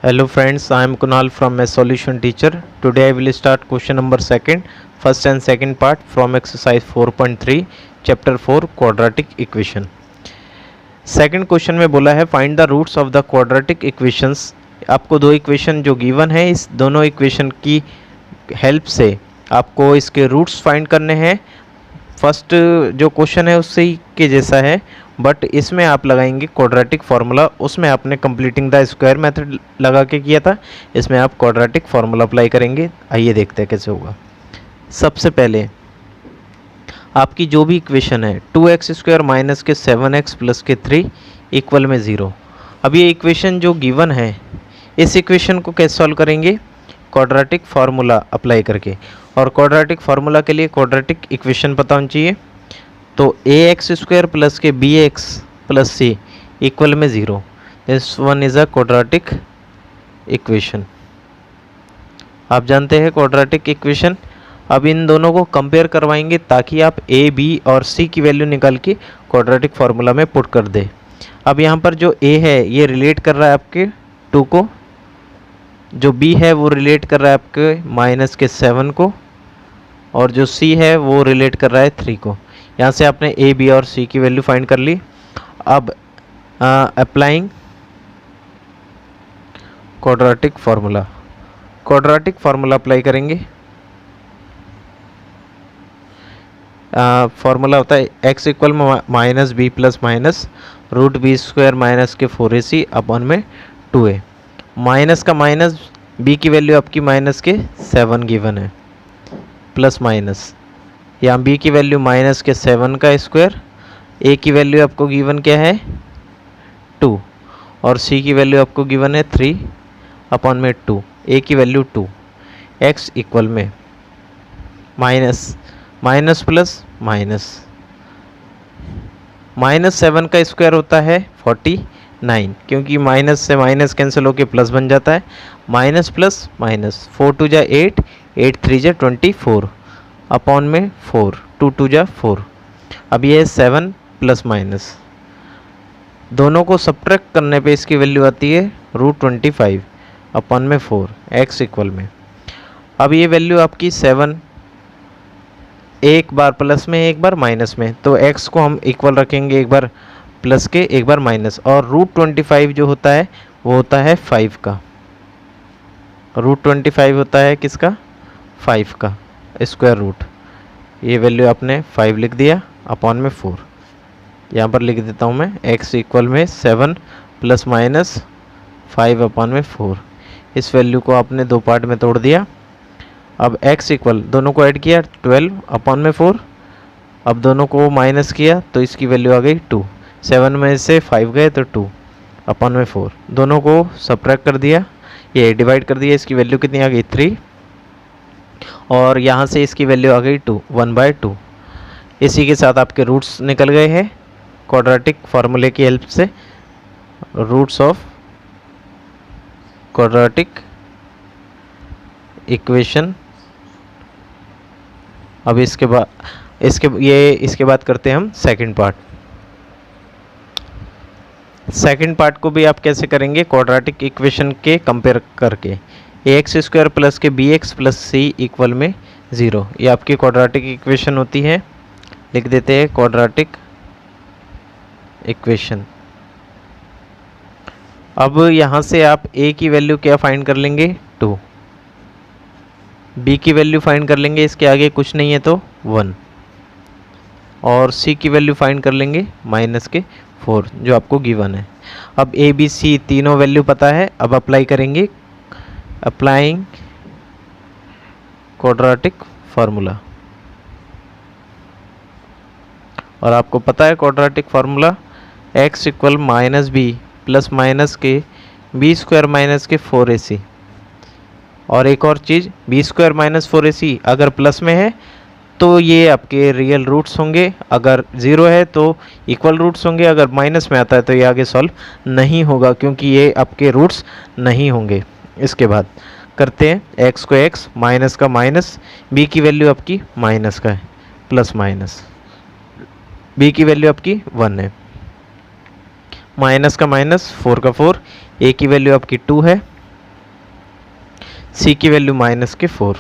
Hello friends, I am Kunal from my solution teacher. Today I will start question number second, first and second part from exercise 4.3 chapter 4 quadratic equation. Second question में बोला है find the roots of the quadratic equations. आपको दो equation जो given है, इस दोनों equation की हेल्प से आपको इसके रूट्स फाइंड करने हैं। फर्स्ट जो क्वेश्चन है उससे ही के जैसा है, बट इसमें आप लगाएंगे क्वाड्रेटिक फार्मूला। उसमें आपने कंप्लीटिंग द स्क्वायर मेथड लगा के किया था, इसमें आप क्वाड्रेटिक फार्मूला अप्लाई करेंगे। आइए देखते हैं कैसे होगा। सबसे पहले आपकी जो भी इक्वेशन है 2x² माइनस के 7x प्लस के 3 इक्वल में 0। अब ये इक्वेशन जो गिवन है, इस इक्वेशन को कैसे सॉल्व करेंगे? क्वाड्रेटिक फार्मूला अप्लाई करके। और क्वाड्रेटिक फार्मूला के लिए क्वाड्रेटिक इक्वेशन पता होनी चाहिए। तो ax² प्लस के bx प्लस c इक्वल में 0, this one is a quadratic equation. आप जानते हैं क्वाड्रेटिक इक्वेशन। अब इन दोनों को कंपेयर करवाएंगे ताकि आप a, b और c की वैल्यू निकाल के क्वाड्रेटिक फार्मूला में पुट कर दे। अब यहाँ पर जो a है ये रिलेट कर रहा है आपके 2 को, जो b है वो रिलेट कर रहा है आपके माइनस के 7 को, और जो c है वो रिलेट कर रहा है 3 को। यहाँ से आपने a, b और c की वैल्यू फाइंड कर ली। अब applying quadratic formula, quadratic formula apply करेंगे। फार्मूला होता है x equal minus B plus minus root B square minus के 4ac अपॉन में 2a। माइनस का माइनस, b की वैल्यू आपकी माइनस के 7 गिवन है, प्लस माइनस यहाँ b की वैल्यू माइनस के 7 का स्क्वायर, a की वैल्यू आपको गिवन क्या है 2, और c की वैल्यू आपको गिवन है 3 अपॉन में 2, a की वैल्यू 2। x इक्वल में minus minus plus minus, minus 7 का स्क्वायर होता है 49, क्योंकि माइनस से माइनस कैंसिल होकर प्लस बन जाता है। माइनस प्लस माइनस, 4 2 जा 8, 8 3 जा 24 अपॉन में 4, 2 2 जा 4। अब ये 7 प्लस माइनस, दोनों को सब्ट्रैक्ट करने पे इसकी वैल्यू आती है √25 अपॉन में 4, x इक्वल में। अब ये वैल्यू आपकी 7 एक बार प्लस में एक बार माइनस में, तो x को हम इक्वल रखेंगे, एक बार प्लस के एक बार माइनस। और √25 जो होता है वो होता है 5 का, √25 होता है किसका? 5 का स्क्वायर रूट। ये वैल्यू आपने 5 लिख दिया अपॉन में 4। यहाँ पर लिख देता हूँ मैं x इक्वल में 7 प्लस माइनस 5 अपॉन में 4। इस वैल्यू को आपने दो पार्ट में तोड़ दिया। अब x इक्वल, दोनों को ऐड किया 12 अपॉन में 4, अब दोनों को माइनस किया तो इसकी वैल्यू आ गई 2। 7 में से 5 गए तो 2 अपॉन में 4, दोनों को सब्ट्रैक्ट कर दिया, ये डिवाइड कर दिया, इसकी वैल्यू कितनी आ गई 3, और यहाँ से इसकी वैल्यू आ गई 2, 1/2। इसी के साथ आपके रूट्स निकल गए हैं क्वाड्रेटिक फार्मूले की हेल्प से। Roots of quadratic equation. अब इसके बाद करते हैं हम सेकंड पार्ट। सेकंड पार्ट को भी आप कैसे करेंगे? क्वाड्रेटिक इक्वेशन के कंपेयर करके। ax² प्लस के bx प्लस c इक्वल में 0, ये आपकी क्वाड्रेटिक इक्वेशन होती है। लिख देते हैं क्वाड्रेटिक इक्वेशन। अब यहाँ से आप a की वैल्यू क्या फाइंड कर लेंगे 2, b की वैल्यू फाइंड कर लेंगे, इसके आगे कुछ नहीं है तो 1, और c की वैल्यू फाइंड कर लेंगे माइनस के 4 जो आपको गिवन है। अब a b c तीनों वैल्यू पता है, अब अप्लाई करेंगे, अप्लाइंग क्वाड्रेटिक फार्मूला। और आपको पता है quadratic formula x equal minus B plus minus के b² माइनस के 4ac। और एक और चीज़, b² माइनस 4ac अगर प्लस में है तो ये आपके रियल रूट्स होंगे, अगर 0 है तो इक्वल रूट्स होंगे, अगर माइनस में आता है तो ये आगे सॉल्व नहीं होगा क्योंकि ये आपके रूट्स नहीं होंगे। इसके बाद करते हैं x को x, माइनस का माइनस, b की वैल्यू आपकी माइनस का है, प्लस माइनस, b की वैल्यू आपकी 1 है, माइनस का माइनस 4 का 4, a की वैल्यू आपकी 2 है, सी की वैल्यू माइनस के 4,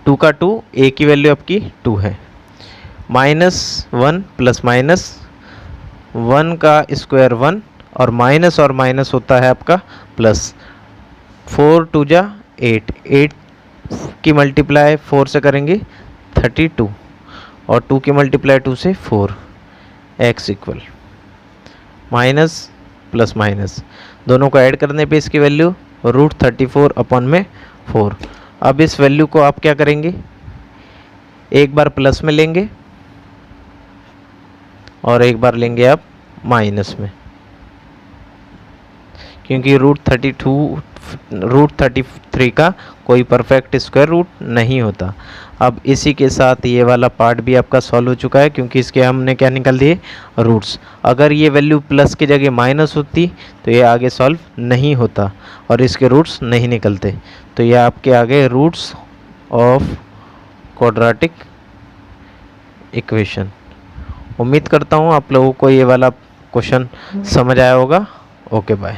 2 का 2, ए की वैल्यू आपकी 2 है, -1 प्लस माइनस 1 का स्क्वायर 1 और माइनस होता है आपका प्लस, 4 2 जा 8, 8 की मल्टीप्लाई 4 से करेंगे 32 और 2 की मल्टीप्लाई 2 से 4, x equal minus plus minus दोनों को ऐड करने पे इसकी वैल्यू √34/4। अब इस वैल्यू को आप क्या करेंगे, एक बार प्लस में लेंगे और एक बार लेंगे आप माइनस में, क्योंकि √33 का कोई परफेक्ट स्क्वायर रूट नहीं होता। अब इसी के साथ ये वाला पार्ट भी आपका सॉल्व हो चुका है, क्योंकि इसके हमने क्या निकाल दिए, रूट्स। अगर ये वैल्यू प्लस की जगह माइनस होती तो ये आगे सॉल्व नहीं होता और इसके रूट्स नहीं निकलते। तो ये आपके आगे रूट्स ऑफ क्वाड्रेटिक इक्वेशन। उम्मीद करता हूँ आप लोगों को ये वाला क्वेश्चन समझ आया होगा। Okay bye.